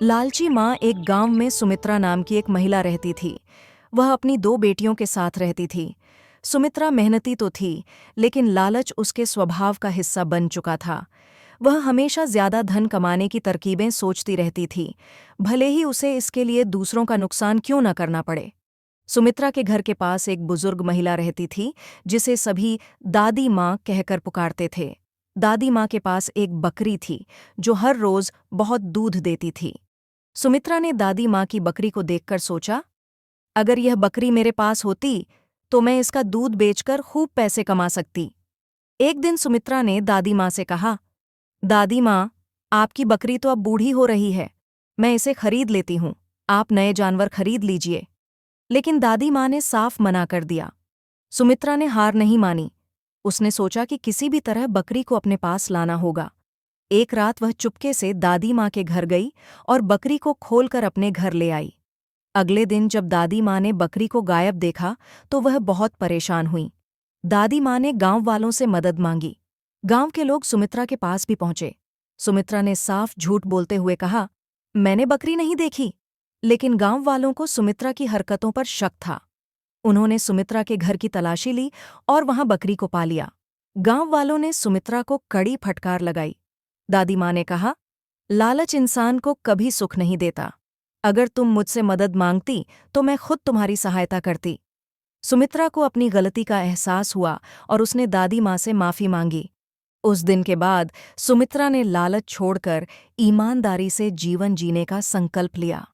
लालची माँ एक गांव में सुमित्रा नाम की एक महिला रहती थी। वह अपनी दो बेटियों के साथ रहती थी। सुमित्रा मेहनती तो थी, लेकिन लालच उसके स्वभाव का हिस्सा बन चुका था। वह हमेशा ज्यादा धन कमाने की तरकीबें सोचती रहती थी, भले ही उसे इसके लिए दूसरों का नुकसान क्यों न करना पड़े। सुमित्रा के घर के पास एक बुजुर्ग महिला रहती थी, जिसे सभी दादी माँ कहकर पुकारते थे। दादी माँ के पास एक बकरी थी, जो हर रोज बहुत दूध देती थी। सुमित्रा ने दादी माँ की बकरी को देखकर सोचा, अगर यह बकरी मेरे पास होती तो मैं इसका दूध बेचकर खूब पैसे कमा सकती। एक दिन सुमित्रा ने दादी माँ से कहा, दादी माँ, आपकी बकरी तो अब बूढ़ी हो रही है, मैं इसे खरीद लेती हूँ, आप नए जानवर खरीद लीजिए। लेकिन दादी माँ ने साफ मना कर दिया। सुमित्रा ने हार नहीं मानी। उसने सोचा कि किसी भी तरह बकरी को अपने पास लाना होगा। एक रात वह चुपके से दादी माँ के घर गई और बकरी को खोलकर अपने घर ले आई। अगले दिन जब दादी माँ ने बकरी को गायब देखा तो वह बहुत परेशान हुई। दादी माँ ने गांव वालों से मदद मांगी। गांव के लोग सुमित्रा के पास भी पहुंचे। सुमित्रा ने साफ झूठ बोलते हुए कहा, मैंने बकरी नहीं देखी। लेकिन गांव वालों को सुमित्रा की हरकतों पर शक था। उन्होंने सुमित्रा के घर की तलाशी ली और वहां बकरी को पा लिया। गांव वालों ने सुमित्रा को कड़ी फटकार लगाई। दादी माँ ने कहा, लालच इंसान को कभी सुख नहीं देता। अगर तुम मुझसे मदद मांगती तो मैं खुद तुम्हारी सहायता करती। सुमित्रा को अपनी गलती का एहसास हुआ और उसने दादी माँ से माफी मांगी। उस दिन के बाद सुमित्रा ने लालच छोड़कर ईमानदारी से जीवन जीने का संकल्प लिया।